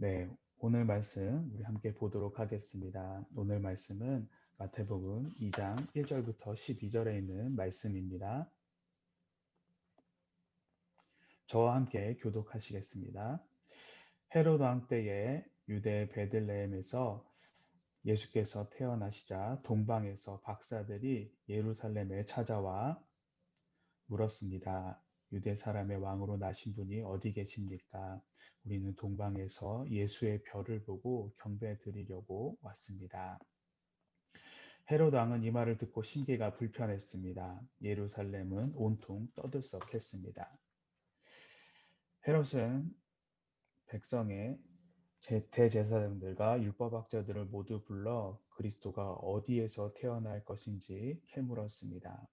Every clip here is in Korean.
네, 오늘 말씀 우리 함께 보도록 하겠습니다. 오늘 말씀은 마태복음 2장 1절부터 12절에 있는 말씀입니다. 저와 함께 교독하시겠습니다. 헤롯 왕 때에 유대 베들레헴에서 예수께서 태어나시자 동방에서 박사들이 예루살렘에 찾아와 물었습니다. 유대 사람의 왕으로 나신 분이 어디 계십니까? 우리는 동방에서 예수의 별을 보고 경배 드리려고 왔습니다. 헤롯 왕은 이 말을 듣고 심기가 불편했습니다. 예루살렘은 온통 떠들썩했습니다. 헤롯은 백성의 대제사장들과 율법학자들을 모두 불러 그리스도가 어디에서 태어날 것인지 캐물었습니다.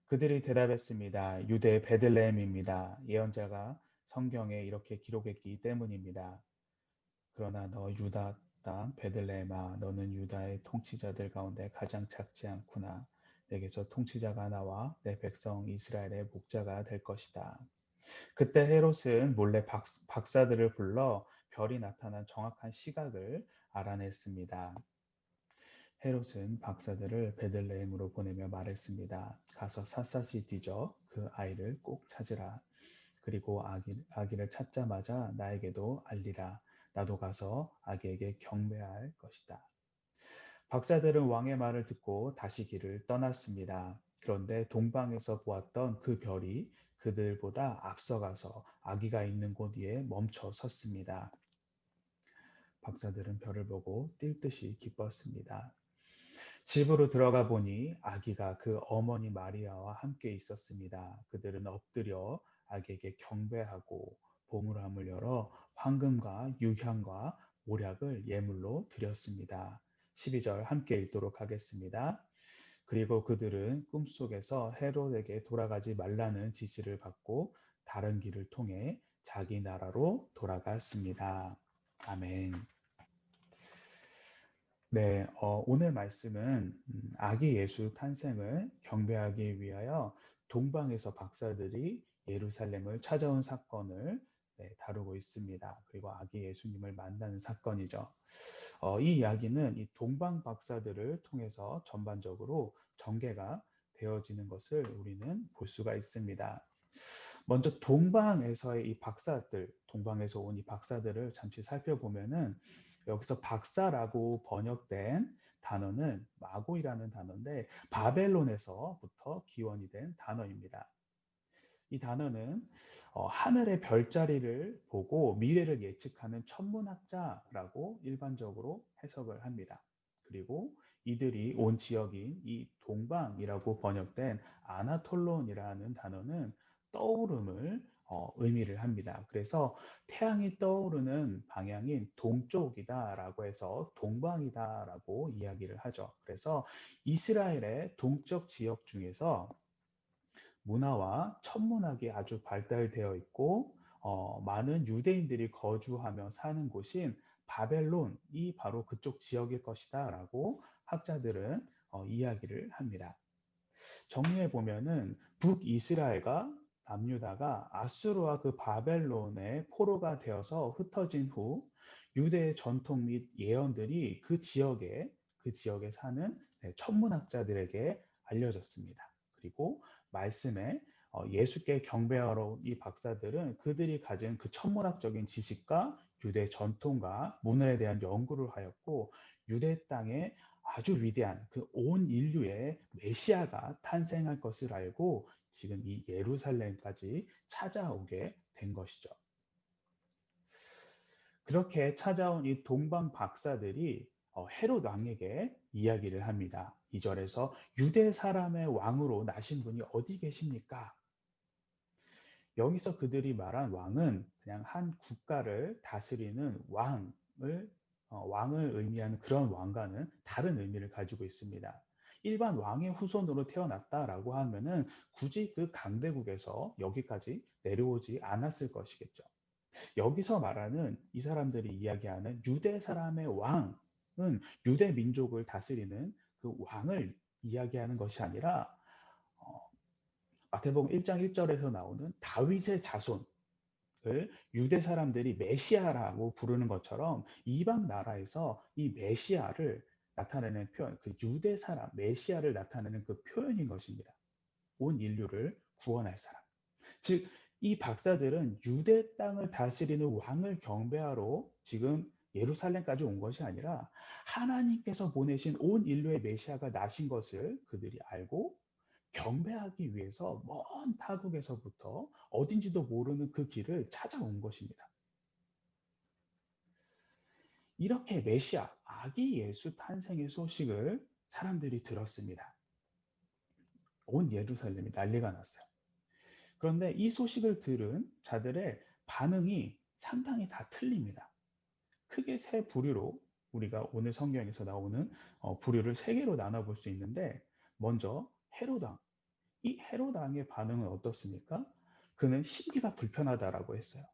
그들이 대답했습니다. 유대 베들레헴입니다. 예언자가 성경에 이렇게 기록했기 때문입니다. 그러나 너 유다 땅 베들레헴아, 너는 유다의 통치자들 가운데 가장 작지 않구나. 내게서 통치자가 나와 내 백성 이스라엘의 목자가 될 것이다. 그때 헤롯은 몰래 박사들을 불러 별이 나타난 정확한 시각을 알아냈습니다. 헤롯은 박사들을 베들레헴으로 보내며 말했습니다. 가서 샅샅이 뒤져 그 아이를 꼭 찾으라. 그리고 아기를 찾자마자 나에게도 알리라. 나도 가서 아기에게 경배할 것이다. 박사들은 왕의 말을 듣고 다시 길을 떠났습니다. 그런데 동방에서 보았던 그 별이 그들보다 앞서가서 아기가 있는 곳 위에 멈춰 섰습니다. 박사들은 별을 보고 뛸 듯이 기뻤습니다. 집으로 들어가 보니 아기가 그 어머니 마리아와 함께 있었습니다. 그들은 엎드려 아기에게 경배하고 보물함을 열어 황금과 유향과 몰약을 예물로 드렸습니다. 12절 함께 읽도록 하겠습니다. 그리고 그들은 꿈속에서 헤롯에게 돌아가지 말라는 지시를 받고 다른 길을 통해 자기 나라로 돌아갔습니다. 아멘. 네, 오늘 말씀은 아기 예수 탄생을 경배하기 위하여 동방에서 박사들이 예루살렘을 찾아온 사건을 다루고 있습니다. 그리고 아기 예수님을 만나는 사건이죠. 이 이야기는 이 동방 박사들을 통해서 전반적으로 전개가 되어지는 것을 우리는 볼 수가 있습니다. 먼저 동방에서의 이 박사들, 동방에서 온 이 박사들을 잠시 살펴보면은 여기서 박사라고 번역된 단어는 마고이라는 단어인데 바벨론에서부터 기원이 된 단어입니다. 이 단어는 하늘의 별자리를 보고 미래를 예측하는 천문학자라고 일반적으로 해석을 합니다. 그리고 이들이 온 지역인 이 동방이라고 번역된 아나톨론이라는 단어는 떠오름을 의미를 합니다. 그래서 태양이 떠오르는 방향인 동쪽이다라고 해서 동방이다라고 이야기를 하죠. 그래서 이스라엘의 동쪽 지역 중에서 문화와 천문학이 아주 발달되어 있고 많은 유대인들이 거주하며 사는 곳인 바벨론이 바로 그쪽 지역일 것이다 라고 학자들은 이야기를 합니다. 정리해 보면은 북이스라엘과 남유다가 아수르와 그 바벨론의 포로가 되어서 흩어진 후 유대의 전통 및 예언들이 그 지역에 사는 천문학자들에게 알려졌습니다. 그리고 말씀에 예수께 경배하러 온 이 박사들은 그들이 가진 그 천문학적인 지식과 유대 전통과 문화에 대한 연구를 하였고 유대 땅에 아주 위대한 그 온 인류의 메시아가 탄생할 것을 알고 지금 이 예루살렘까지 찾아오게 된 것이죠. 그렇게 찾아온 이 동방 박사들이 헤롯 왕에게 이야기를 합니다. 2절에서 유대 사람의 왕으로 나신 분이 어디 계십니까? 여기서 그들이 말한 왕은 그냥 한 국가를 다스리는 왕을 의미하는 그런 왕과는 다른 의미를 가지고 있습니다. 일반 왕의 후손으로 태어났다라고 하면은 굳이 그 강대국에서 여기까지 내려오지 않았을 것이겠죠. 여기서 말하는 이 사람들이 이야기하는 유대 사람의 왕은 유대 민족을 다스리는 그 왕을 이야기하는 것이 아니라 마태복음 1장 1절에서 나오는 다윗의 자손, 유대 사람들이 메시아라고 부르는 것처럼 이방 나라에서 이 메시아를 나타내는 표현, 그 유대 사람, 메시아를 나타내는 그 표현인 것입니다. 온 인류를 구원할 사람. 즉, 이 박사들은 유대 땅을 다스리는 왕을 경배하러 지금 예루살렘까지 온 것이 아니라 하나님께서 보내신 온 인류의 메시아가 나신 것을 그들이 알고 경배하기 위해서 먼 타국에서부터 어딘지도 모르는 그 길을 찾아온 것입니다. 이렇게 메시아, 아기 예수 탄생의 소식을 사람들이 들었습니다. 온 예루살렘이 난리가 났어요. 그런데 이 소식을 들은 자들의 반응이 상당히 다 틀립니다. 크게 세 부류로 우리가 오늘 성경에서 나오는 부류를 세 개로 나눠볼 수 있는데, 먼저 헤롯 왕. 이 헤롯 왕의 반응은 어떻습니까? 그는 심기가 불편하다라고 했어요.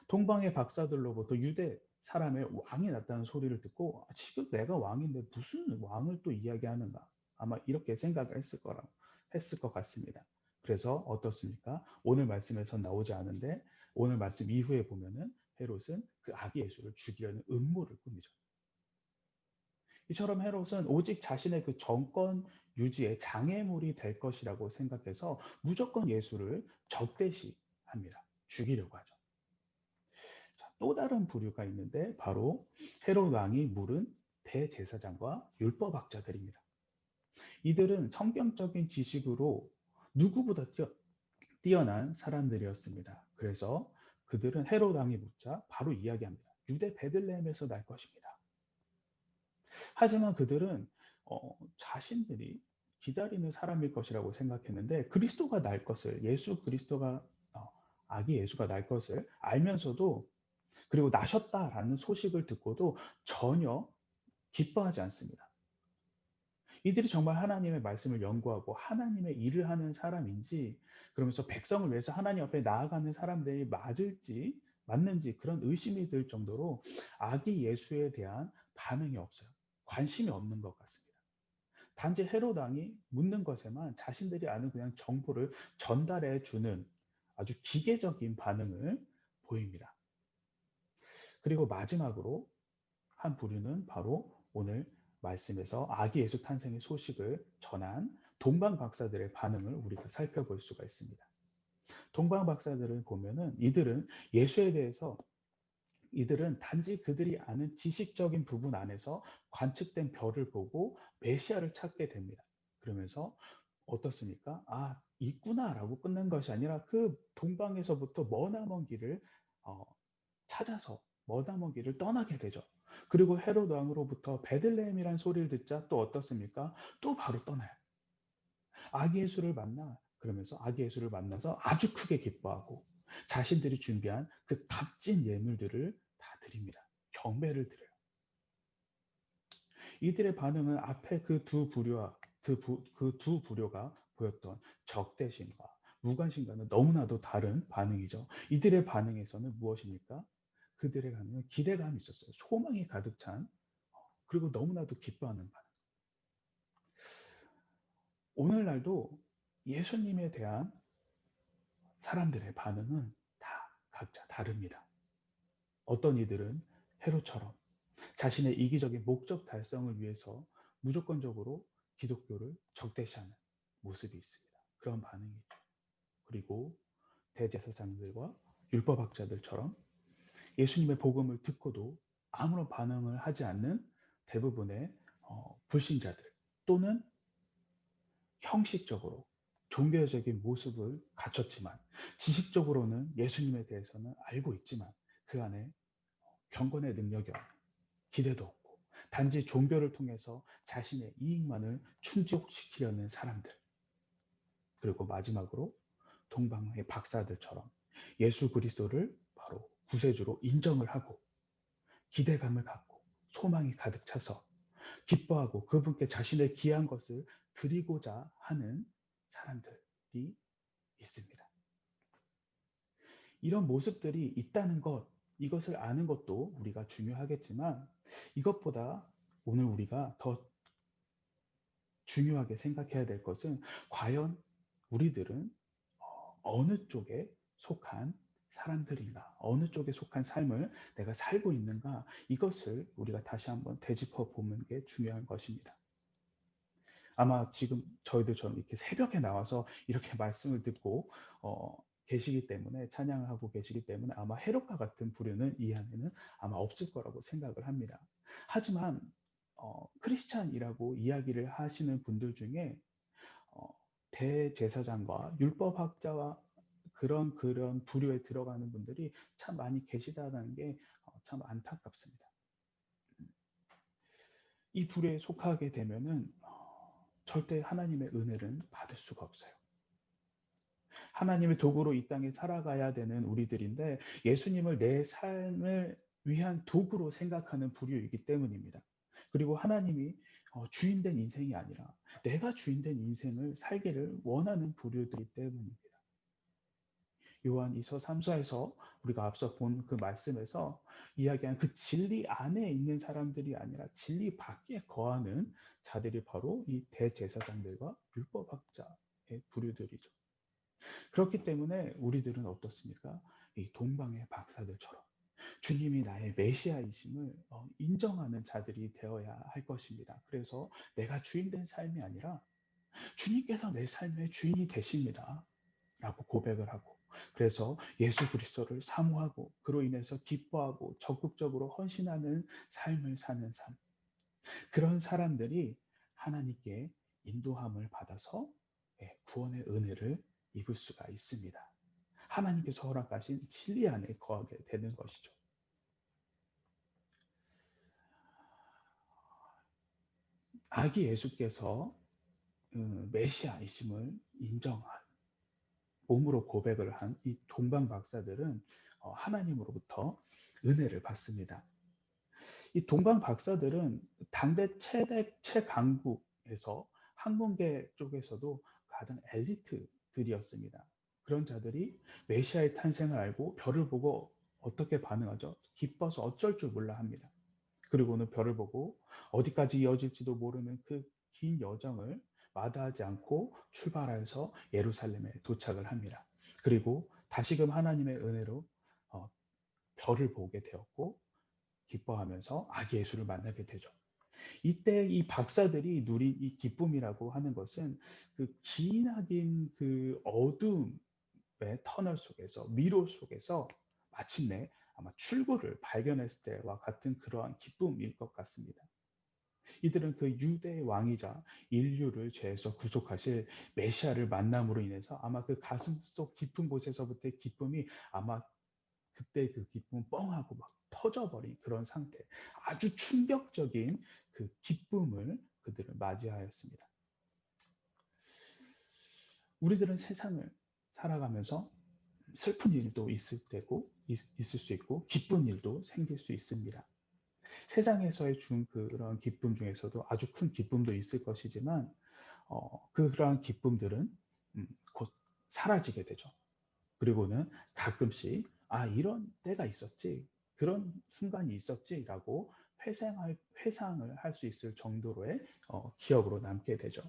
동방의 박사들로부터 유대 사람의 왕이 났다는 소리를 듣고 지금 내가 왕인데 무슨 왕을 또 이야기하는가? 아마 이렇게 생각을 했을 것 같습니다. 그래서 어떻습니까? 오늘 말씀에서 나오지 않은데 오늘 말씀 이후에 보면은 헤롯은 그 아기 예수를 죽이려는 음모를 꾸미죠. 이처럼 헤롯은 오직 자신의 그 정권 유지의 장애물이 될 것이라고 생각해서 무조건 예수를 적대시합니다. 죽이려고 하죠. 자, 또 다른 부류가 있는데 바로 헤롯 왕이 물은 대제사장과 율법학자들입니다. 이들은 성경적인 지식으로 누구보다 뛰어난 사람들이었습니다. 그래서 그들은 헤롯 왕이 묻자 바로 이야기합니다. 유대 베들레헴에서 날 것입니다. 하지만 그들은 자신들이 기다리는 사람일 것이라고 생각했는데 그리스도가 날 것을 예수 그리스도가 아기 예수가 날 것을 알면서도 그리고 나셨다라는 소식을 듣고도 전혀 기뻐하지 않습니다. 이들이 정말 하나님의 말씀을 연구하고 하나님의 일을 하는 사람인지 그러면서 백성을 위해서 하나님 앞에 나아가는 사람들이 맞는지 그런 의심이 들 정도로 아기 예수에 대한 반응이 없어요. 관심이 없는 것 같습니다. 단지 헤롯 왕이 묻는 것에만 자신들이 아는 그냥 정보를 전달해 주는 아주 기계적인 반응을 보입니다. 그리고 마지막으로 한 부류는 바로 오늘 말씀에서 아기 예수 탄생의 소식을 전한 동방 박사들의 반응을 우리가 살펴볼 수가 있습니다. 동방 박사들을 보면은 이들은 단지 그들이 아는 지식적인 부분 안에서 관측된 별을 보고 메시아를 찾게 됩니다. 그러면서 어떻습니까? 아, 있구나라고 끝난 것이 아니라 그 동방에서부터 머나먼 길을 어, 찾아서 머나먼 길을 떠나게 되죠. 그리고 헤롯 왕으로부터 베들레헴이라는 소리를 듣자 또 어떻습니까? 또 바로 떠나요. 아기 예수를 그러면서 아기 예수를 만나서 아주 크게 기뻐하고 자신들이 준비한 그 값진 예물들을 다 드립니다. 경배를 드려요. 이들의 반응은 앞에 그 두 부류가 보였던 적대심과 무관심과는 너무나도 다른 반응이죠. 이들의 반응에서는 무엇입니까? 그들의 반응은 기대감이 있었어요. 소망이 가득 찬 그리고 너무나도 기뻐하는 반응. 오늘날도 예수님에 대한 사람들의 반응은 다 각자 다릅니다. 어떤 이들은 헤롯처럼 자신의 이기적인 목적 달성을 위해서 무조건적으로 기독교를 적대시하는 모습이 있습니다. 그런 반응이 있죠. 그리고 대제사장들과 율법학자들처럼 예수님의 복음을 듣고도 아무런 반응을 하지 않는 대부분의 불신자들 또는 형식적으로 종교적인 모습을 갖췄지만 지식적으로는 예수님에 대해서는 알고 있지만 그 안에 경건의 능력이 없는 기대도 없고 단지 종교를 통해서 자신의 이익만을 충족시키려는 사람들 그리고 마지막으로 동방의 박사들처럼 예수 그리스도를 바로 구세주로 인정을 하고 기대감을 갖고 소망이 가득 차서 기뻐하고 그분께 자신의 귀한 것을 드리고자 하는 사람들이 있습니다. 이런 모습들이 있다는 것, 이것을 아는 것도 우리가 중요하겠지만 이것보다 오늘 우리가 더 중요하게 생각해야 될 것은 과연 우리들은 어느 쪽에 속한 사람들인가? 어느 쪽에 속한 삶을 내가 살고 있는가? 이것을 우리가 다시 한번 되짚어 보는 게 중요한 것입니다. 아마 지금 저희들처럼 이렇게 새벽에 나와서 이렇게 말씀을 듣고 계시기 때문에, 찬양을 하고 계시기 때문에 아마 헤롯과 같은 부류는 이 안에는 아마 없을 거라고 생각을 합니다. 하지만 크리스찬이라고 이야기를 하시는 분들 중에 어, 대제사장과 율법학자와 그런 부류에 들어가는 분들이 참 많이 계시다는 게 참 안타깝습니다. 이 부류에 속하게 되면은 절대 하나님의 은혜를 받을 수가 없어요. 하나님의 도구로 이 땅에 살아가야 되는 우리들인데 예수님을 내 삶을 위한 도구로 생각하는 부류이기 때문입니다. 그리고 하나님이 주인된 인생이 아니라 내가 주인된 인생을 살기를 원하는 부류들이기 때문입니다. 요한 2서 3서에서 우리가 앞서 본 그 말씀에서 이야기한 그 진리 안에 있는 사람들이 아니라 진리 밖에 거하는 자들이 바로 이 대제사장들과 율법학자의 부류들이죠. 그렇기 때문에 우리들은 어떻습니까? 이 동방의 박사들처럼 주님이 나의 메시아이심을 인정하는 자들이 되어야 할 것입니다. 그래서 내가 주인된 삶이 아니라 주님께서 내 삶의 주인이 되십니다. 라고 고백을 하고, 그래서 예수 그리스도를 사모하고 그로 인해서 기뻐하고 적극적으로 헌신하는 삶을 사는 삶. 그런 사람들이 하나님께 인도함을 받아서 구원의 은혜를 입을 수가 있습니다. 하나님께서 허락하신 진리 안에 거하게 되는 것이죠. 아기 예수께서 메시아이심을 인정한 몸으로 고백을 한 이 동방 박사들은 하나님으로부터 은혜를 받습니다. 이 동방 박사들은 당대 최강국에서 학문계 쪽에서도 가장 엘리트들이었습니다. 그런 자들이 메시아의 탄생을 알고 별을 보고 어떻게 반응하죠? 기뻐서 어쩔 줄 몰라 합니다. 그리고는 별을 보고 어디까지 이어질지도 모르는 그 긴 여정을 마다하지 않고 출발해서 예루살렘에 도착을 합니다. 그리고 다시금 하나님의 은혜로 별을 보게 되었고 기뻐하면서 아기 예수를 만나게 되죠. 이때 이 박사들이 누린 이 기쁨이라고 하는 것은 그 기나긴 그 어둠의 터널 속에서, 미로 속에서 마침내 아마 출구를 발견했을 때와 같은 그러한 기쁨일 것 같습니다. 이들은 그 유대의 왕이자 인류를 죄에서 구속하실 메시아를 만남으로 인해서 아마 그 가슴 속 깊은 곳에서부터의 기쁨이 아마 그때 그 기쁨은 뻥하고 막 터져버린 그런 상태. 아주 충격적인 그 기쁨을 그들은 맞이하였습니다. 우리들은 세상을 살아가면서 슬픈 일도 있을 때고 있을 수 있고 기쁜 일도 생길 수 있습니다. 세상에서의 그런 기쁨 중에서도 아주 큰 기쁨도 있을 것이지만 그러한 기쁨들은 곧 사라지게 되죠. 그리고는 가끔씩 이런 때가 있었지, 그런 순간이 있었지라고 회상을 할 수 있을 정도로의 기억으로 남게 되죠.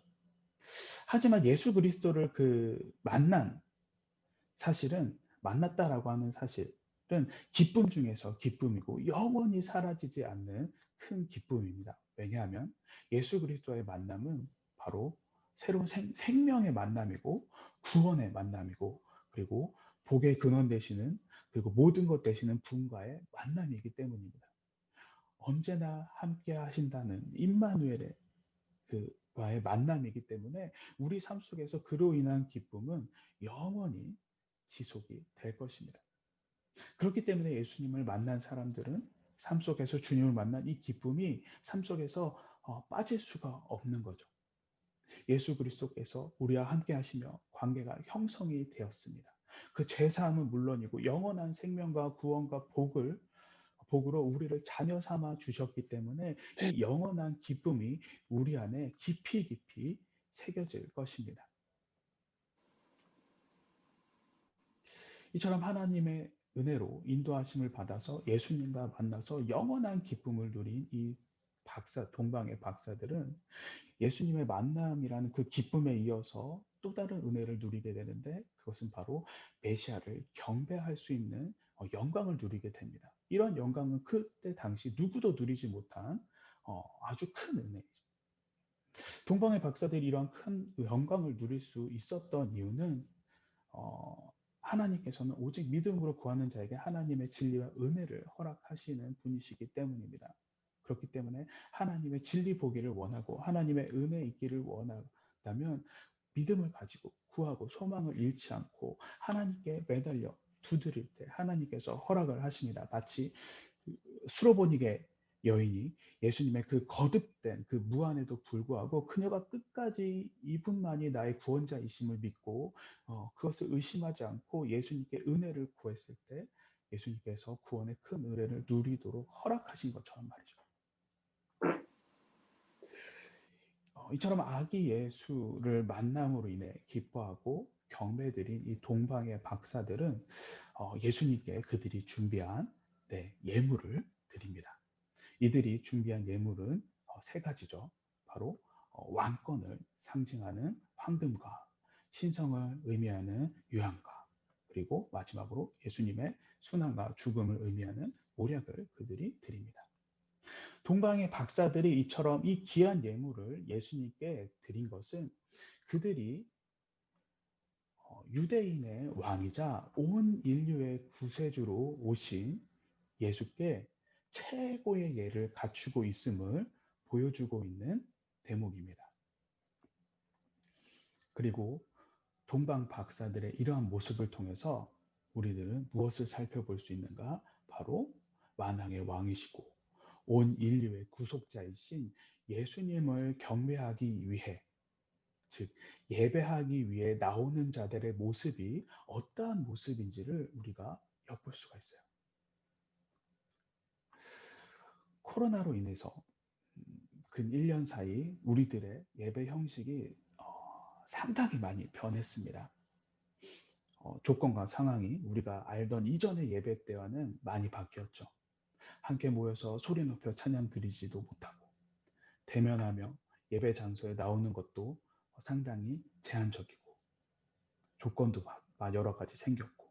하지만 예수 그리스도를 사실은 만났다라고 하는 사실은 기쁨 중에서 기쁨이고 영원히 사라지지 않는 큰 기쁨입니다. 왜냐하면 예수 그리스도의 만남은 바로 새로운 생명의 만남이고 구원의 만남이고, 그리고 복의 근원 되시는, 그리고 모든 것 되시는 분과의 만남이기 때문입니다. 언제나 함께 하신다는 임마누엘의 그와의 만남이기 때문에 우리 삶 속에서 그로 인한 기쁨은 영원히 지속이 될 것입니다. 그렇기 때문에 예수님을 만난 사람들은 삶 속에서 주님을 만난 이 기쁨이 삶 속에서 빠질 수가 없는 거죠. 예수 그리스도께서 우리와 함께 하시며 관계가 형성이 되었습니다. 그 죄사함은 물론이고 영원한 생명과 구원과 복으로 우리를 자녀 삼아 주셨기 때문에 이 영원한 기쁨이 우리 안에 깊이 깊이 새겨질 것입니다. 이처럼 하나님의 은혜로 인도하심을 받아서 예수님과 만나서 영원한 기쁨을 누린 이 동방의 박사들은 예수님의 만남이라는 그 기쁨에 이어서 또 다른 은혜를 누리게 되는데 그것은 바로 메시아를 경배할 수 있는 영광을 누리게 됩니다. 이런 영광은 그때 당시 누구도 누리지 못한 아주 큰 은혜이죠. 동방의 박사들이 이러한 큰 영광을 누릴 수 있었던 이유는 하나님께서는 오직 믿음으로 구하는 자에게 하나님의 진리와 은혜를 허락하시는 분이시기 때문입니다. 그렇기 때문에 하나님의 진리 보기를 원하고 하나님의 은혜 있기를 원한다면 믿음을 가지고 구하고 소망을 잃지 않고 하나님께 매달려 두드릴 때 하나님께서 허락을 하십니다. 마치 수로보니게 여인이 예수님의 그 거듭된 그 무안에도 불구하고 그녀가 끝까지 이분만이 나의 구원자이심을 믿고 그것을 의심하지 않고 예수님께 은혜를 구했을 때 예수님께서 구원의 큰 은혜를 누리도록 허락하신 것처럼 말이죠. 이처럼 아기 예수를 만남으로 인해 기뻐하고 경배드린 이 동방의 박사들은 예수님께 그들이 준비한 예물을 드립니다. 이들이 준비한 예물은 세 가지죠. 바로 왕권을 상징하는 황금과 신성을 의미하는 유향과 그리고 마지막으로 예수님의 순환과 죽음을 의미하는 모략을 그들이 드립니다. 동방의 박사들이 이처럼 이 귀한 예물을 예수님께 드린 것은 그들이 유대인의 왕이자 온 인류의 구세주로 오신 예수께 최고의 예를 갖추고 있음을 보여주고 있는 대목입니다. 그리고 동방 박사들의 이러한 모습을 통해서 우리들은 무엇을 살펴볼 수 있는가? 바로 만왕의 왕이시고 온 인류의 구속자이신 예수님을 경배하기 위해, 즉 예배하기 위해 나오는 자들의 모습이 어떠한 모습인지를 우리가 엿볼 수가 있어요. 코로나로 인해서 근 1년 사이 우리들의 예배 형식이 상당히 많이 변했습니다. 조건과 상황이 우리가 알던 이전의 예배 때와는 많이 바뀌었죠. 함께 모여서 소리 높여 찬양 드리지도 못하고 대면하며 예배 장소에 나오는 것도 상당히 제한적이고 조건도 여러 가지 생겼고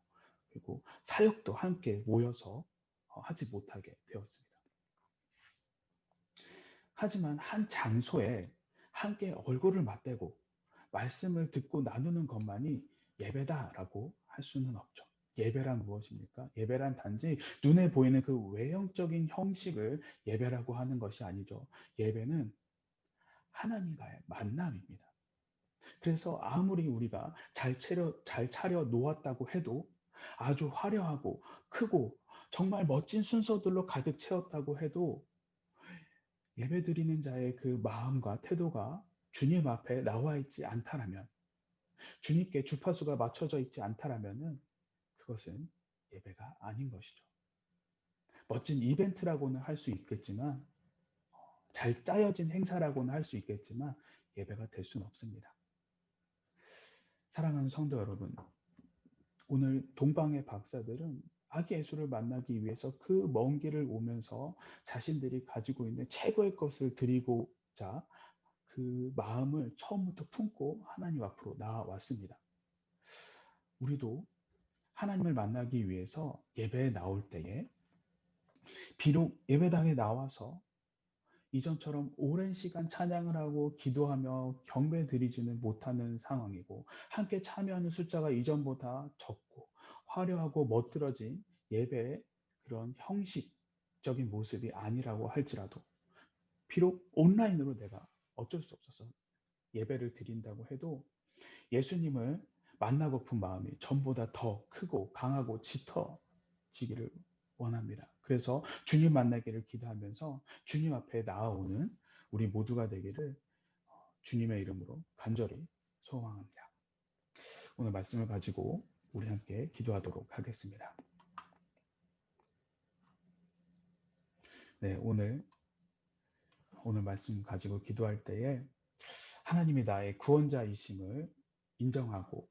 그리고 사역도 함께 모여서 하지 못하게 되었습니다. 하지만 한 장소에 함께 얼굴을 맞대고 말씀을 듣고 나누는 것만이 예배다라고 할 수는 없죠. 예배란 무엇입니까? 예배란 단지 눈에 보이는 그 외형적인 형식을 예배라고 하는 것이 아니죠. 예배는 하나님과의 만남입니다. 그래서 아무리 우리가 잘 차려 놓았다고 해도 아주 화려하고 크고 정말 멋진 순서들로 가득 채웠다고 해도 예배드리는 자의 그 마음과 태도가 주님 앞에 나와 있지 않다라면, 주님께 주파수가 맞춰져 있지 않다라면은 그것은 예배가 아닌 것이죠. 멋진 이벤트라고는 할 수 있겠지만, 잘 짜여진 행사라고는 할 수 있겠지만 예배가 될 수는 없습니다. 사랑하는 성도 여러분, 오늘 동방의 박사들은 아기 예수를 만나기 위해서 그 먼 길을 오면서 자신들이 가지고 있는 최고의 것을 드리고자 그 마음을 처음부터 품고 하나님 앞으로 나아왔습니다. 우리도 하나님을 만나기 위해서 예배에 나올 때에 비록 예배당에 나와서 이전처럼 오랜 시간 찬양을 하고 기도하며 경배 드리지는 못하는 상황이고 함께 참여하는 숫자가 이전보다 적고 화려하고 멋들어진 예배의 그런 형식적인 모습이 아니라고 할지라도 비록 온라인으로 내가 어쩔 수 없어서 예배를 드린다고 해도 예수님을 만나고픈 마음이 전보다 더 크고 강하고 짙어지기를 원합니다. 그래서 주님 만나기를 기도하면서 주님 앞에 나아오는 우리 모두가 되기를 주님의 이름으로 간절히 소망합니다. 오늘 말씀을 가지고 우리 함께 기도하도록 하겠습니다. 네, 오늘 말씀 가지고 기도할 때에 하나님이 나의 구원자이심을 인정하고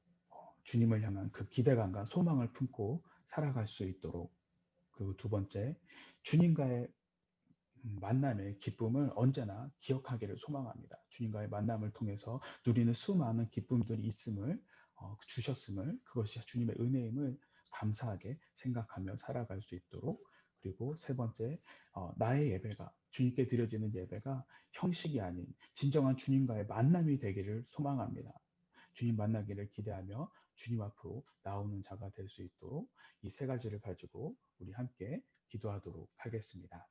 주님을 향한 그 기대감과 소망을 품고 살아갈 수 있도록, 그리고 두 번째, 주님과의 만남의 기쁨을 언제나 기억하기를 소망합니다. 주님과의 만남을 통해서 누리는 수많은 기쁨들이 있음을 주셨음을 그것이 주님의 은혜임을 감사하게 생각하며 살아갈 수 있도록 그리고 세 번째 나의 예배가 주님께 드려지는 예배가 형식이 아닌 진정한 주님과의 만남이 되기를 소망합니다. 주님 만나기를 기대하며 주님 앞으로 나오는 자가 될 수 있도록 이 세 가지를 가지고 우리 함께 기도하도록 하겠습니다.